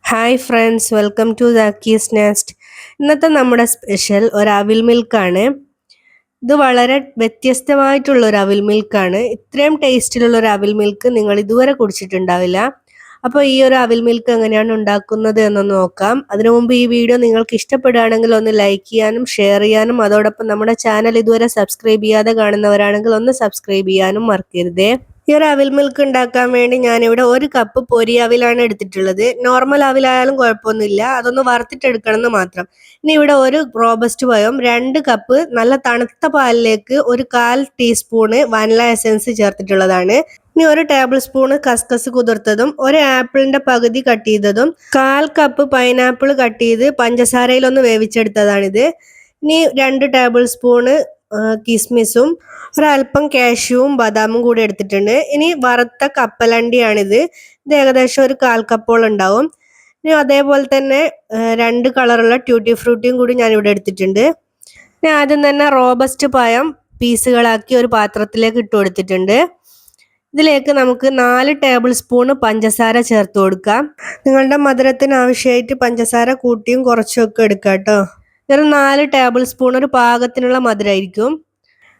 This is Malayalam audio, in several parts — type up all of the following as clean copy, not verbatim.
Hi friends, welcome to Dakkis nest. ഇന്നത്തെ നമ്മുടെ സ്പെഷ്യൽ ഒരു അവിൽ മിൽക്കാണ്. ഇത് വളരെ വ്യത്യസ്തമായിട്ടുള്ള ഒരു അവിൽ മിൽക്കാണ്. ഇത്രയും ടേസ്റ്റിലുള്ള ഒരു അവിൽ മിൽക്ക് നിങ്ങൾ ഇതുവരെ കുടിച്ചിട്ടുണ്ടാവില്ല. അപ്പോൾ ഈ ഒരു അവിൽ മിൽക്ക് എങ്ങനെയാണ് ഉണ്ടാക്കുന്നത് എന്നൊന്ന് നോക്കാം. അതിനു മുമ്പ് ഈ വീഡിയോ നിങ്ങൾക്ക് ഇഷ്ടപ്പെടുകയാണെങ്കിൽ ഒന്ന് ലൈക്ക് ചെയ്യാനും ഷെയർ ചെയ്യാനും അതോടൊപ്പം നമ്മുടെ ചാനൽ ഇതുവരെ സബ്സ്ക്രൈബ് ചെയ്യാതെ കാണുന്നവരാണെങ്കിൽ ഒന്ന് സബ്സ്ക്രൈബ് ചെയ്യാനും മറക്കരുതേ. ഈ ഒരു അവിൽ മിൽക്ക് ഉണ്ടാക്കാൻ വേണ്ടി ഞാനിവിടെ 1 കപ്പ് പൊരി അവിലാണ് എടുത്തിട്ടുള്ളത്. നോർമൽ അവിലായാലും കുഴപ്പമൊന്നുമില്ല, അതൊന്ന് വറുത്തിട്ടെടുക്കണം എന്ന് മാത്രം. ഇനി ഇവിടെ ഒരു റോബസ്റ്റ് പഴം, 2 കപ്പ് നല്ല തണുത്ത പാലിലേക്ക് 1/4 ടീസ്പൂണ് വാനില എസൻസ് ചേർത്തിട്ടുള്ളതാണ്. ഇനി 1 ടേബിൾ സ്പൂണ് കസ്കസ് കുതിർത്തതും, 1 ആപ്പിളിന്റെ പകുതി കട്ട് ചെയ്തതും, 1/4 കപ്പ് പൈനാപ്പിൾ കട്ട് ചെയ്ത് പഞ്ചസാരയിലൊന്ന് വേവിച്ചെടുത്തതാണിത്. ഇനി 2 ടേബിൾ സ്പൂണ് കിസ്മിസും ഒരൽപ്പം കാഷ്യൂവും ബദാമും കൂടി എടുത്തിട്ടുണ്ട്. ഇനി വറുത്ത കപ്പലണ്ടിയാണിത്. ഇത് ഏകദേശം 1/4 കപ്പോളം ഉണ്ടാവും. ഇനി അതേപോലെ തന്നെ 2 കളറുള്ള ട്യൂട്ടി ഫ്രൂട്ടിയും കൂടി ഞാനിവിടെ എടുത്തിട്ടുണ്ട്. ഇനി ആദ്യം തന്നെ റോബസ്റ്റ് പഴം പീസുകളാക്കി ഒരു പാത്രത്തിലേക്ക് ഇട്ട് കൊടുത്തിട്ടുണ്ട്. ഇതിലേക്ക് നമുക്ക് 4 ടേബിൾ സ്പൂണ് പഞ്ചസാര ചേർത്ത് കൊടുക്കാം. നിങ്ങളുടെ മധുരത്തിന് ആവശ്യമായിട്ട് പഞ്ചസാര കൂട്ടിയും കുറച്ചും ഒക്കെ എടുക്കാം കേട്ടോ. ഒരു 4 ടേബിൾ സ്പൂൺ ഒരു പാകത്തിനുള്ള മധുരമായിരിക്കും.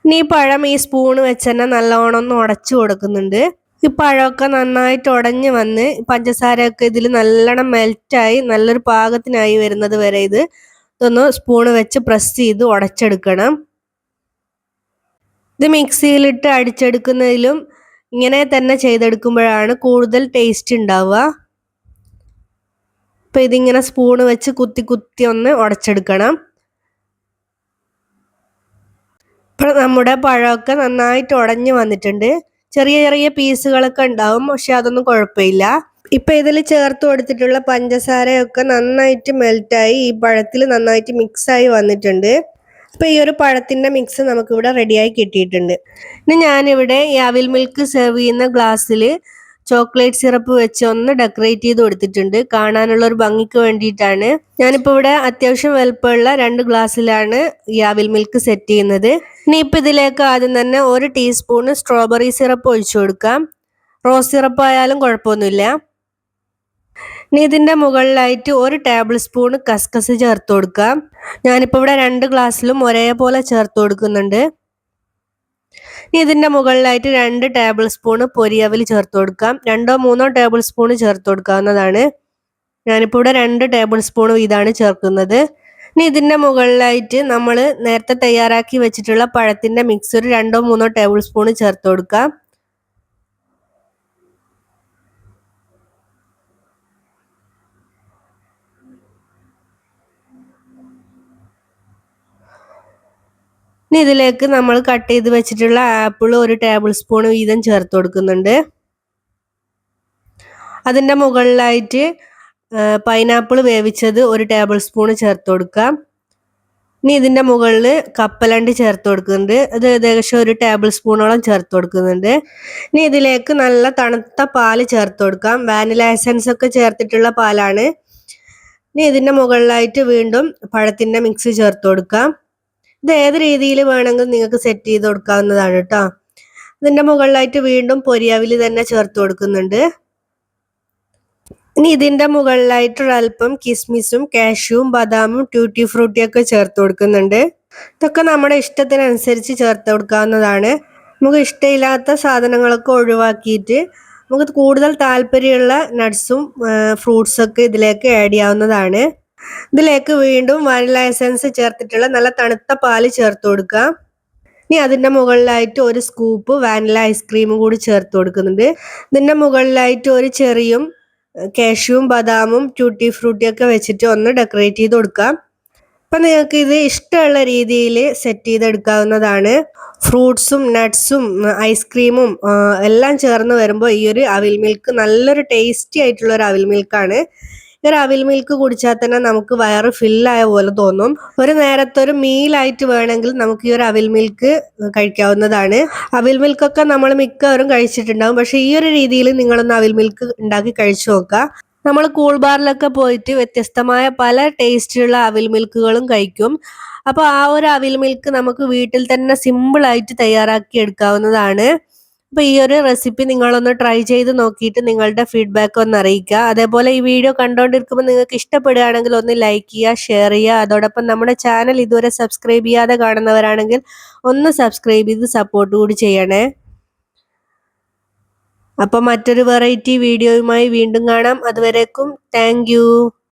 ഇനി ഈ പഴം ഈ സ്പൂണ് വെച്ച് തന്നെ നല്ലോണം ഒന്ന് ഉടച്ചു കൊടുക്കുന്നുണ്ട്. ഈ പഴമൊക്കെ നന്നായിട്ട് ഉടഞ്ഞു വന്ന് പഞ്ചസാരയൊക്കെ ഇതിൽ നല്ലോണം മെൽറ്റായി നല്ലൊരു പാകത്തിനായി വരുന്നത് വരെ ഇതൊന്ന് സ്പൂണ് വെച്ച് പ്രസ് ചെയ്ത് ഉടച്ചെടുക്കണം. ഇത് മിക്സിയിലിട്ട് അടിച്ചെടുക്കുന്നതിലും ഇങ്ങനെ തന്നെ ചെയ്തെടുക്കുമ്പോഴാണ് കൂടുതൽ ടേസ്റ്റ് ഉണ്ടാവുക. അപ്പം ഇതിങ്ങനെ സ്പൂണ് വെച്ച് കുത്തി കുത്തി ഒന്ന് ഉടച്ചെടുക്കണം. ഇപ്പോൾ നമ്മുടെ പഴമൊക്കെ നന്നായിട്ട് ഉടഞ്ഞു വന്നിട്ടുണ്ട്. ചെറിയ ചെറിയ പീസുകളൊക്കെ ഉണ്ടാവും, പക്ഷെ അതൊന്നും കുഴപ്പമില്ല. ഇപ്പം ഇതിൽ ചേർത്ത് കൊടുത്തിട്ടുള്ള പഞ്ചസാരയൊക്കെ നന്നായിട്ട് മെൽറ്റായി ഈ പഴത്തിൽ നന്നായിട്ട് മിക്സായി വന്നിട്ടുണ്ട്. അപ്പോൾ ഈ ഒരു പഴത്തിൻ്റെ മിക്സ് നമുക്കിവിടെ റെഡിയായി കിട്ടിയിട്ടുണ്ട്. ഇനി ഞാനിവിടെ ഈ അവിൽ മിൽക്ക് സെർവ് ചെയ്യുന്ന ഗ്ലാസ്സിൽ ചോക്ലേറ്റ് സിറപ്പ് വെച്ച് ഒന്ന് ഡെക്കറേറ്റ് ചെയ്ത് കൊടുത്തിട്ടുണ്ട്. കാണാനുള്ള ഒരു ഭംഗിക്ക് വേണ്ടിയിട്ടാണ്. ഞാനിപ്പോൾ ഇവിടെ അത്യാവശ്യം വലുപ്പമുള്ള 2 ഗ്ലാസ്സിലാണ് ഈ അവിൽ മിൽക്ക് സെറ്റ് ചെയ്യുന്നത്. ഇനിയിപ്പോൾ ഇതിലേക്ക് ആദ്യം തന്നെ 1 ടീസ്പൂണ് സ്ട്രോബെറി സിറപ്പ് ഒഴിച്ചു കൊടുക്കാം. റോസ് സിറപ്പ് ആയാലും കുഴപ്പമൊന്നുമില്ല. ഇനി ഇതിൻ്റെ മുകളിലായിട്ട് 1 ടേബിൾ സ്പൂണ് കസ്കസ് ചേർത്ത് കൊടുക്കാം. ഞാനിപ്പോൾ ഇവിടെ 2 ഗ്ലാസ്സിലും ഒരേപോലെ ചേർത്ത് കൊടുക്കുന്നുണ്ട്. ഇനി ഇതിൻ്റെ മുകളിലായിട്ട് 2 ടേബിൾ സ്പൂണ് പൊരിയവിൽ ചേർത്ത് കൊടുക്കാം. 2-3 ടേബിൾ സ്പൂണ് ചേർത്ത് കൊടുക്കാവുന്നതാണ്. ഞാനിപ്പോൾ ഇവിടെ 2 ടേബിൾ സ്പൂൺ വീതമാണ് ചേർക്കുന്നത്. ഇനി ഇതിൻ്റെ മുകളിലായിട്ട് നമ്മൾ നേരത്തെ തയ്യാറാക്കി വെച്ചിട്ടുള്ള പഴത്തിൻ്റെ മിക്സ് ഒരു 2-3 ടേബിൾ സ്പൂണ് ചേർത്ത് കൊടുക്കാം. ഇനി ഇതിലേക്ക് നമ്മൾ കട്ട് ചെയ്ത് വെച്ചിട്ടുള്ള ആപ്പിൾ 1 ടേബിൾ സ്പൂൺ വീതം ചേർത്ത് കൊടുക്കുന്നുണ്ട്. അതിൻ്റെ മുകളിലായിട്ട് പൈനാപ്പിൾ വേവിച്ചത് 1 ടേബിൾ സ്പൂൺ ചേർത്ത് കൊടുക്കാം. ഇനി ഇതിൻ്റെ മുകളിൽ കപ്പലണ്ടി ചേർത്ത് കൊടുക്കുന്നുണ്ട്. അത് ഏകദേശം 1 ടേബിൾ സ്പൂണോളം ചേർത്ത് കൊടുക്കുന്നുണ്ട്. ഇനി ഇതിലേക്ക് നല്ല തണുത്ത പാല് ചേർത്ത് കൊടുക്കാം. വാനില എസൻസ് ഒക്കെ ചേർത്തിട്ടുള്ള പാലാണ്. ഇനി ഇതിൻ്റെ മുകളിലായിട്ട് വീണ്ടും പഴത്തിൻ്റെ മിക്സ് ചേർത്ത് കൊടുക്കാം. ഇത് ഏത് രീതിയിൽ വേണമെങ്കിലും നിങ്ങൾക്ക് സെറ്റ് ചെയ്ത് കൊടുക്കാവുന്നതാണ് കേട്ടോ. ഇതിൻ്റെ മുകളിലായിട്ട് വീണ്ടും പൊരിയവിൽ തന്നെ ചേർത്ത് കൊടുക്കുന്നുണ്ട്. ഇനി ഇതിൻ്റെ മുകളിലായിട്ട് ഒരൽപ്പം കിസ്മിസും കാഷ്യൂവും ബദാമും ട്യൂട്ടി ഫ്രൂട്ടിയൊക്കെ ചേർത്ത് കൊടുക്കുന്നുണ്ട്. ഇതൊക്കെ നമ്മുടെ ഇഷ്ടത്തിനനുസരിച്ച് ചേർത്ത് കൊടുക്കാവുന്നതാണ്. നമുക്ക് ഇഷ്ടമില്ലാത്ത സാധനങ്ങളൊക്കെ ഒഴിവാക്കിയിട്ട് നമുക്ക് കൂടുതൽ താല്പര്യമുള്ള നട്ട്സും ഫ്രൂട്ട്സൊക്കെ ഇതിലേക്ക് ആഡ് ചെയ്യാവുന്നതാണ്. ഇതിലേക്ക് വീണ്ടും വാനില എസൻസ് ചേർത്തിട്ടുള്ള നല്ല തണുത്ത പാല് ചേർത്ത് കൊടുക്കുക. ഇനി അതിൻ്റെ മുകളിലായിട്ട് 1 സ്കൂപ്പ് വാനില ഐസ്ക്രീമും കൂടി ചേർത്ത് കൊടുക്കുന്നുണ്ട്. ഇതിൻ്റെ മുകളിലായിട്ട് ഒരു ചെറിയും കാഷ്യൂവും ബദാമും ട്യൂട്ടി ഫ്രൂട്ടിയൊക്കെ വെച്ചിട്ട് ഒന്ന് ഡെക്കറേറ്റ് ചെയ്ത് കൊടുക്കാം. അപ്പം നിങ്ങൾക്ക് ഇത് ഇഷ്ടമുള്ള രീതിയിൽ സെറ്റ് ചെയ്തെടുക്കാവുന്നതാണ്. ഫ്രൂട്ട്സും നട്ട്സും ഐസ്ക്രീമും എല്ലാം ചേർന്ന് വരുമ്പോൾ ഈ ഒരു അവിൽ മിൽക്ക് നല്ലൊരു ടേസ്റ്റി ആയിട്ടുള്ള ഒരു അവിൽ മിൽക്കാണ്. ഈ ഒരു അവിൽ മിൽക്ക് കുടിച്ചാൽ തന്നെ നമുക്ക് വയറ് ഫില്ലായ പോലെ തോന്നും. ഒരു നേരത്തെ ഒരു മീലായിട്ട് വേണമെങ്കിൽ നമുക്ക് ഈ ഒരു അവിൽ മിൽക്ക് കഴിക്കാവുന്നതാണ്. അവിൽ മിൽക്കൊക്കെ നമ്മൾ മിക്കവരും കഴിച്ചിട്ടുണ്ടാകും, പക്ഷെ ഈ ഒരു രീതിയിൽ നിങ്ങളൊന്ന് അവിൽ മിൽക്ക് ഉണ്ടാക്കി കഴിച്ചു നോക്കുക. നമ്മൾ കൂൾ ബാറിലൊക്കെ പോയിട്ട് വ്യത്യസ്തമായ പല ടേസ്റ്റിലുള്ള അവിൽ മിൽക്കുകളും കഴിക്കും. അപ്പോൾ ആ ഒരു അവിൽ മിൽക്ക് നമുക്ക് വീട്ടിൽ തന്നെ സിമ്പിളായിട്ട് തയ്യാറാക്കി എടുക്കാവുന്നതാണ്. അപ്പോൾ ഈ ഒരു റെസിപ്പി നിങ്ങളൊന്ന് ട്രൈ ചെയ്ത് നോക്കിയിട്ട് നിങ്ങളുടെ ഫീഡ്ബാക്ക് ഒന്ന് അറിയിക്കുക. അതേപോലെ ഈ വീഡിയോ കണ്ടുകൊണ്ടിരിക്കുമ്പോൾ നിങ്ങൾക്ക് ഇഷ്ടപ്പെടുകയാണെങ്കിൽ ഒന്ന് ലൈക്ക് ചെയ്യുക, ഷെയർ ചെയ്യുക. അതോടൊപ്പം നമ്മുടെ ചാനൽ ഇതുവരെ സബ്സ്ക്രൈബ് ചെയ്യാതെ കാണുന്നവരാണെങ്കിൽ ഒന്ന് സബ്സ്ക്രൈബ് ചെയ്ത് സപ്പോർട്ട് കൂടി ചെയ്യണേ. അപ്പോൾ മറ്റൊരു വെറൈറ്റി വീഡിയോയുമായി വീണ്ടും കാണാം. അതുവരേക്കും താങ്ക് യു.